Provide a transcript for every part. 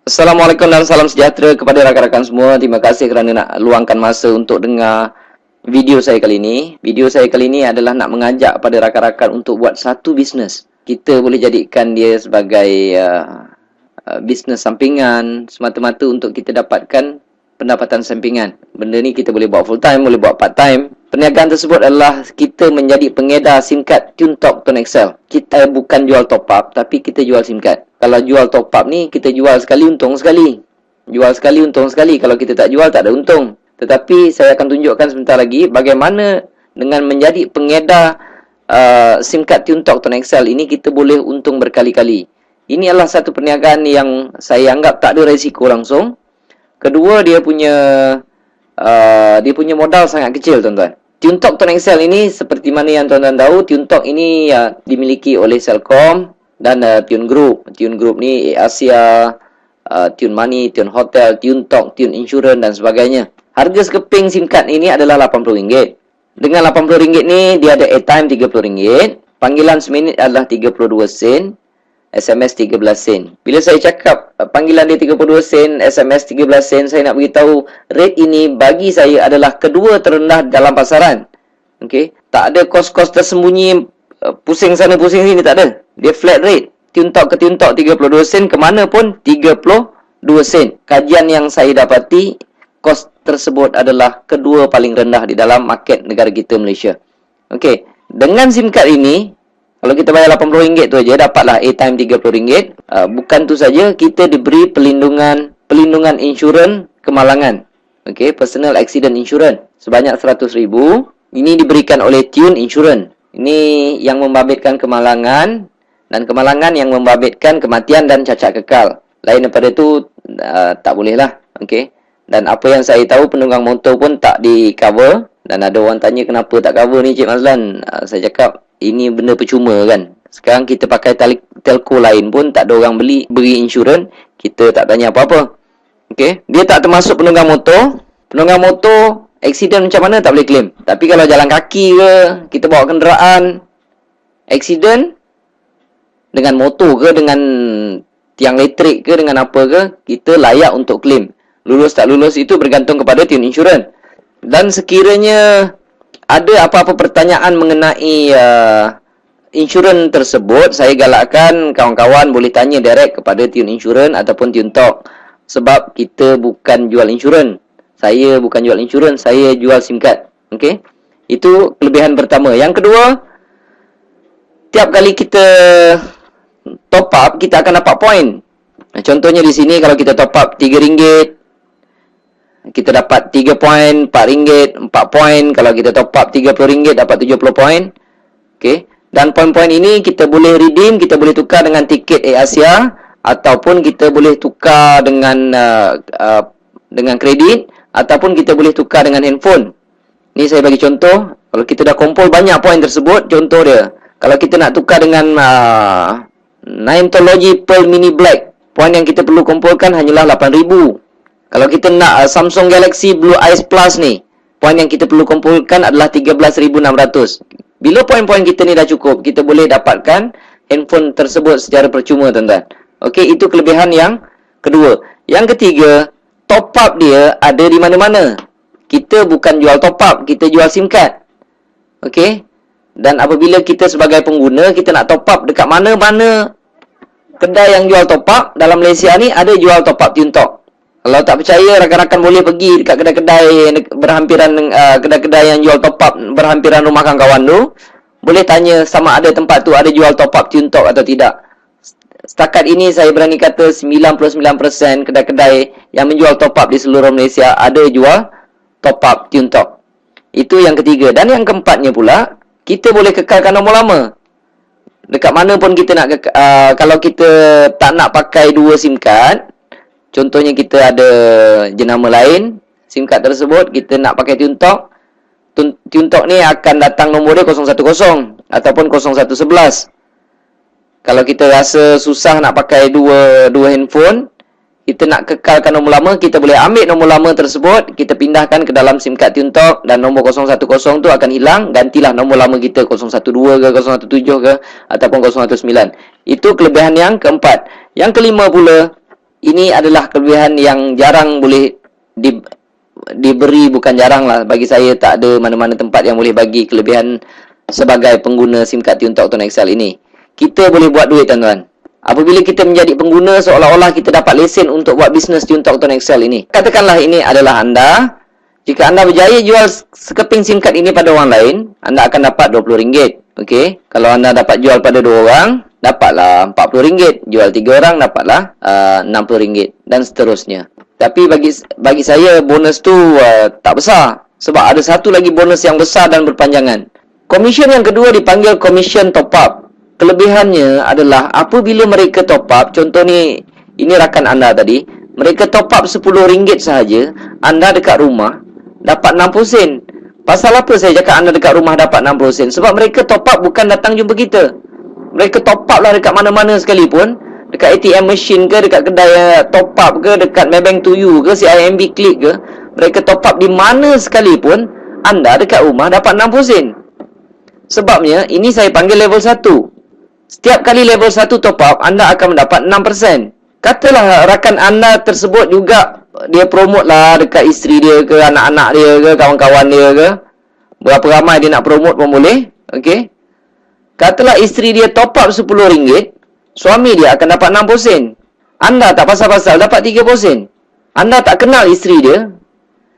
Assalamualaikum dan salam sejahtera kepada rakan-rakan semua. Terima kasih kerana nak luangkan masa untuk dengar video saya kali ini. Video saya kali ini adalah nak mengajak pada rakan-rakan untuk buat satu bisnes. Kita boleh jadikan dia sebagai bisnes sampingan semata-mata untuk kita dapatkan pendapatan sampingan. Benda ni kita boleh buat full time, boleh buat part time. Perniagaan tersebut adalah kita menjadi pengedar SIM card TuneTalk Tone Excel. Kita bukan jual top up, tapi kita jual SIM card. Kalau jual top up ni, kita jual sekali untung sekali. Jual sekali untung sekali. Kalau kita tak jual, tak ada untung. Tetapi saya akan tunjukkan sebentar lagi bagaimana dengan menjadi pengedar SIM card TuneTalk Tone Excel ini kita boleh untung berkali-kali. Ini adalah satu perniagaan yang saya anggap tak ada risiko langsung. Kedua, dia punya modal sangat kecil, tuan-tuan. TuneTalk Tone Excel ini seperti mana yang tuan-tuan tahu, TuneTalk ini dimiliki oleh Celcom dan Tune Group. Tune Group ni Asia, Tune Money, Tune Hotel, TuneTalk, Tune Insurance dan sebagainya. Harga sekeping SIM card ini adalah RM80. Dengan RM80 ni dia ada airtime RM30, panggilan seminit adalah 32 sen, SMS 13 sen. Bila saya cakap panggilan dia 32 sen, SMS 13 sen, saya nak beritahu rate ini bagi saya adalah kedua terendah dalam pasaran. Okey, tak ada kos-kos tersembunyi pusing sana pusing sini, tak ada. Dia flat rate. TuneTalk ke TuneTalk 32 sen, ke mana pun 32 sen. Kajian yang saya dapati, kos tersebut adalah kedua paling rendah di dalam market negara kita Malaysia. Okey, dengan SIM card ini kalau kita bayar RM80 tu aja, dapatlah airtime RM30. Bukan tu saja, kita diberi pelindungan insurans kemalangan. Okey, personal accident insurance sebanyak RM100,000. Ini diberikan oleh Tune Insurance. Ini yang membabitkan kemalangan, dan kemalangan yang membabitkan kematian dan cacat kekal. Lain daripada tu tak boleh lah. Okey. Dan apa yang saya tahu, penunggang motor pun tak di cover. Dan ada orang tanya kenapa tak cover ni Cik Mazlan. Saya cakap ini benda percuma kan. Sekarang kita pakai telco lain pun tak ada orang beri insurans, kita tak tanya apa-apa. Okey, dia tak termasuk penunggang motor. Penunggang motor accident macam mana tak boleh claim. Tapi kalau jalan kaki ke, kita bawa kenderaan, accident dengan motor ke, dengan tiang elektrik ke, dengan apa ke, kita layak untuk claim. Lulus tak lulus itu bergantung kepada Tune Insurance. Dan sekiranya ada apa-apa pertanyaan mengenai insurans tersebut, saya galakkan kawan-kawan boleh tanya direct kepada Tune Insurance ataupun TuneTalk. Sebab kita bukan jual insurans. Saya bukan jual insurans, saya jual SIM card. Okey? Itu kelebihan pertama. Yang kedua, tiap kali kita top up, kita akan dapat point. Contohnya di sini kalau kita top up RM3, kita dapat 3 poin, RM4, 4 poin. Kalau kita top up RM30, dapat 70 poin. Okey. Dan poin-poin ini kita boleh redeem, kita boleh tukar dengan tiket Air Asia, ataupun kita boleh tukar dengan kredit, ataupun kita boleh tukar dengan handphone. Ni saya bagi contoh. Kalau kita dah kumpul banyak poin tersebut, contoh dia, kalau kita nak tukar dengan Nintology Pearl Mini Black, poin yang kita perlu kumpulkan hanyalah 8,000. Kalau kita nak Samsung Galaxy Blue Ice Plus ni, poin yang kita perlu kumpulkan adalah 13,600. Bila poin-poin kita ni dah cukup, kita boleh dapatkan handphone tersebut secara percuma, tuan-tuan. Okey, itu kelebihan yang kedua. Yang ketiga, top up dia ada di mana-mana. Kita bukan jual top up, kita jual SIM card. Okey? Dan apabila kita sebagai pengguna, kita nak top up dekat mana-mana kedai yang jual top up dalam Malaysia ni, ada jual top up TuneTalk. Kalau tak percaya, rakan-rakan boleh pergi dekat kedai-kedai berhampiran, kedai-kedai yang jual top up berhampiran rumah kawan-kawan tu. Boleh tanya sama ada tempat tu ada jual top up TuneTalk atau tidak. Setakat ini saya berani kata 99% kedai-kedai yang menjual top up di seluruh Malaysia ada jual top up TuneTalk. Itu yang ketiga. Dan yang keempatnya pula, kita boleh kekalkan nombor lama. Dekat mana pun kita nak kalau kita tak nak pakai dua SIM card, contohnya kita ada jenama lain, SIM card tersebut kita nak pakai TuneTalk. TuneTalk ni akan datang nombor dia 010 ataupun 0111. Kalau kita rasa susah nak pakai dua handphone, kita nak kekalkan nombor lama, kita boleh ambil nombor lama tersebut, kita pindahkan ke dalam SIM card TuneTalk dan nombor 010 tu akan hilang, gantilah nombor lama kita 012 ke 017 ke ataupun 019. Itu kelebihan yang keempat. Yang kelima pula, Ini adalah kelebihan yang jarang boleh diberi, bukan jarang lah. Bagi saya tak ada mana-mana tempat yang boleh bagi kelebihan sebagai pengguna SIM card TuneTalk Tone XL ini. Kita boleh buat duit, tuan-tuan. Apabila kita menjadi pengguna, seolah-olah kita dapat lesen untuk buat bisnes TuneTalk Tone XL ini. Katakanlah ini adalah anda. Jika anda berjaya jual sekeping SIM card ini pada orang lain, anda akan dapat RM20. Okey. Kalau anda dapat jual pada 2 orang, dapatlah RM40. Jual 3 orang, dapatlah RM60 dan seterusnya. Tapi bagi saya bonus tu tak besar, sebab ada satu lagi bonus yang besar dan berpanjangan. Komisen yang kedua dipanggil komisen top up. Kelebihannya adalah apabila mereka top up, contoh ni, ini rakan anda tadi, mereka top up RM10 sahaja, anda dekat rumah dapat 60 sen. Pasal apa saya cakap anda dekat rumah dapat 60 sen? Sebab mereka top up bukan datang jumpa kita. Mereka top up lah dekat mana-mana sekalipun. Dekat ATM machine ke, dekat kedai top up ke, dekat Maybank to You ke, CIMB Click ke. Mereka top up di mana sekalipun, anda dekat rumah dapat 60 sen. Sebabnya, ini saya panggil level 1. Setiap kali level 1 top up, anda akan mendapat 6%. Katalah rakan anda tersebut juga dia promote lah dekat isteri dia ke, anak-anak dia ke, kawan-kawan dia ke. Berapa ramai dia nak promote pun boleh. Okey. Katalah isteri dia top up RM10, suami dia akan dapat 60 sen. Anda tak pasal-pasal dapat 30 sen. Anda tak kenal isteri dia.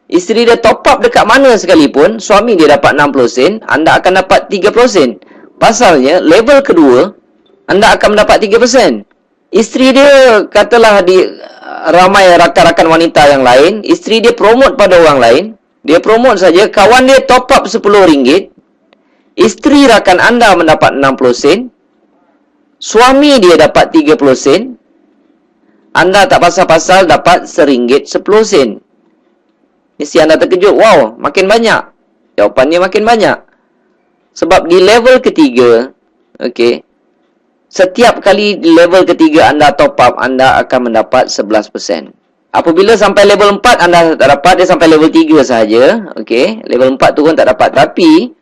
Isteri dia top up dekat mana sekalipun, suami dia dapat 60 sen, anda akan dapat 30 sen. Pasalnya, level kedua, anda akan mendapat 3%. Isteri dia, katalah ramai rakan-rakan wanita yang lain, isteri dia promote pada orang lain, dia promote saja, kawan dia top up RM10, isteri rakan anda mendapat 60 sen, suami dia dapat 30 sen, anda tak pasal-pasal dapat RM1 10 sen. Mesti anda terkejut, wow, makin banyak. Jawapannya makin banyak. Sebab di level ketiga, okey, setiap kali di level ketiga anda top up, anda akan mendapat 11%. Apabila sampai level 4, anda tak dapat, dia sampai level 3 sahaja. Okey, level 4 turun tak dapat. Tapi,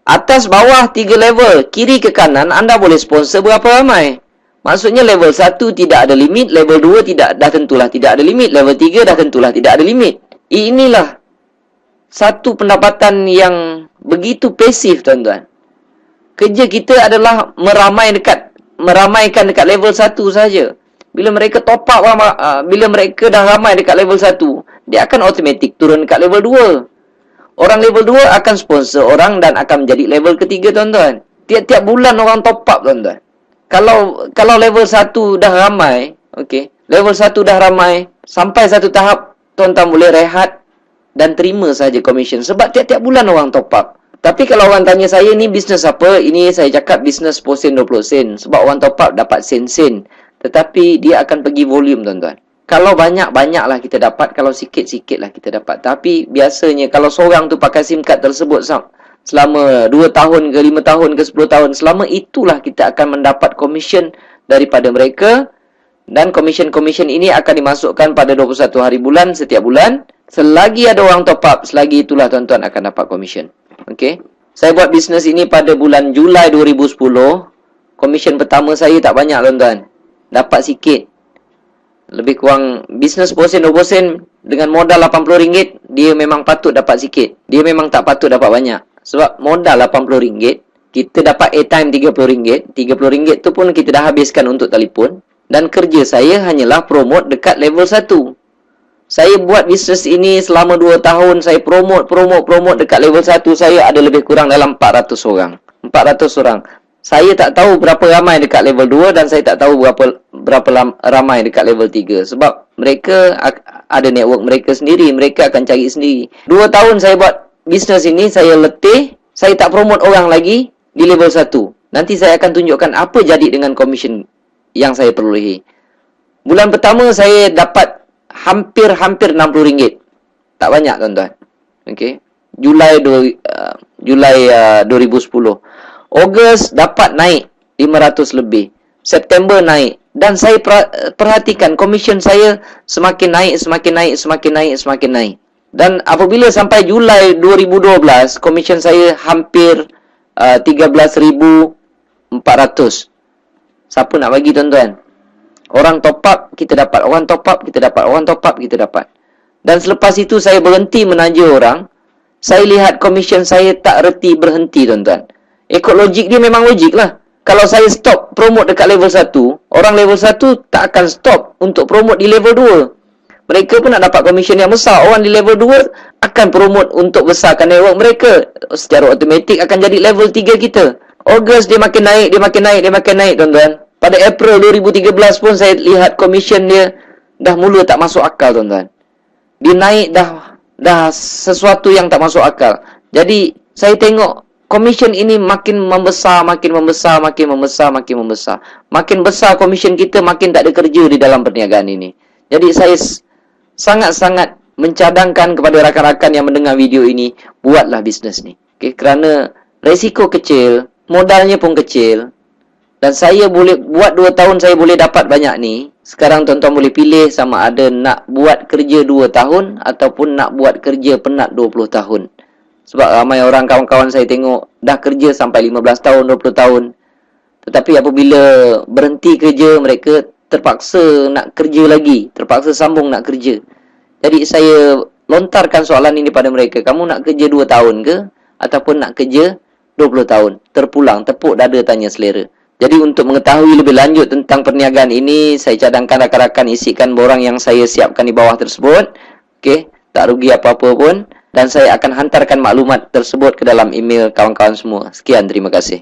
atas bawah 3 level, kiri ke kanan, anda boleh sponsor berapa ramai. Maksudnya level 1 tidak ada limit, level 2 dah tentulah tidak ada limit, level 3 dah tentulah tidak ada limit. Inilah satu pendapatan yang begitu pasif, tuan-tuan. Kerja kita adalah meramaikan dekat level 1 saja. Bila mereka top up, bila mereka dah ramai dekat level 1, dia akan automatik turun dekat level 2. Orang level 2 akan sponsor orang dan akan menjadi level ketiga, tuan-tuan. Tiap-tiap bulan orang top up, tuan-tuan. Kalau level 1 dah ramai, okey, level 1 dah ramai, sampai satu tahap, tuan-tuan boleh rehat dan terima saja komisen. Sebab tiap-tiap bulan orang top up. Tapi kalau orang tanya saya, ni bisnes apa? Ini saya cakap bisnes 10 sen, 20 sen. Sebab orang top up dapat sen-sen. Tetapi dia akan pergi volume, tuan-tuan. Kalau banyak-banyak lah kita dapat. Kalau sikit-sikit lah kita dapat. Tapi biasanya kalau seorang tu pakai SIM card tersebut selama 2 tahun ke 5 tahun ke 10 tahun, selama itulah kita akan mendapat komisen daripada mereka. Dan komisen-komisen ini akan dimasukkan pada 21 hari bulan setiap bulan. Selagi ada orang top up, selagi itulah tuan-tuan akan dapat komisen. Okey. Saya buat bisnes ini pada bulan Julai 2010. Komisen pertama saya tak banyak, tuan-tuan. Dapat sikit. Lebih kurang bisnes 10 sen, 20 sen dengan modal RM80, dia memang patut dapat sikit. Dia memang tak patut dapat banyak. Sebab modal RM80, kita dapat airtime RM30. RM30 tu pun kita dah habiskan untuk telefon. Dan kerja saya hanyalah promote dekat level 1. Saya buat bisnes ini selama 2 tahun. Saya promote dekat level 1. Saya ada lebih kurang dalam 400 orang. 400 orang. Saya tak tahu berapa ramai dekat level 2 dan saya tak tahu berapa ramai dekat level 3. Sebab mereka ada network mereka sendiri. Mereka akan cari sendiri. 2 tahun saya buat bisnes ini, saya letih. Saya tak promote orang lagi di level 1. Nanti saya akan tunjukkan apa jadi dengan komisen yang saya perolehi. Bulan pertama saya dapat hampir RM60. Tak banyak, tuan-tuan. Okey. Julai 2010. Ogos dapat naik 500 lebih. September naik. Dan saya perhatikan komisen saya semakin naik. Dan apabila sampai Julai 2012, komisen saya hampir 13,400. Siapa nak bagi, tuan-tuan? Orang top up, kita dapat. Orang top up, kita dapat. Orang top up, kita dapat. Dan selepas itu saya berhenti menaja orang. Saya lihat komisen saya tak reti berhenti, tuan-tuan. Ikut logik dia memang logik lah. Kalau saya stop promote dekat level 1, orang level 1 tak akan stop untuk promote di level 2. Mereka pun nak dapat komisen yang besar. Orang di level 2 akan promote untuk besarkan network mereka. Secara automatik akan jadi level 3 kita. Ogos dia makin naik, dia makin naik, dia makin naik, tuan-tuan. Pada April 2013 pun saya lihat komisen dia dah mula tak masuk akal, tuan-tuan. Dia naik dah sesuatu yang tak masuk akal. Jadi saya tengok komisen ini makin membesar, makin membesar, makin membesar, makin membesar. Makin besar komisen kita, makin tak ada kerja di dalam perniagaan ini. Jadi saya sangat-sangat mencadangkan kepada rakan-rakan yang mendengar video ini, buatlah bisnes ni. Okay? Kerana resiko kecil, modalnya pun kecil. Dan saya boleh buat 2 tahun saya boleh dapat banyak ni. Sekarang tuan-tuan boleh pilih sama ada nak buat kerja 2 tahun ataupun nak buat kerja penat 20 tahun. Sebab ramai orang kawan-kawan saya tengok dah kerja sampai 15 tahun, 20 tahun. Tetapi apabila berhenti kerja, mereka terpaksa nak kerja lagi, terpaksa sambung nak kerja. Jadi saya lontarkan soalan ini pada mereka. Kamu nak kerja 2 tahun ke? Ataupun nak kerja 20 tahun? Terpulang, tepuk dada tanya selera. Jadi untuk mengetahui lebih lanjut tentang perniagaan ini, saya cadangkan rakan-rakan isikan borang yang saya siapkan di bawah tersebut. Okey, tak rugi apa-apa pun. Dan saya akan hantarkan maklumat tersebut ke dalam email kawan-kawan semua. Sekian, terima kasih.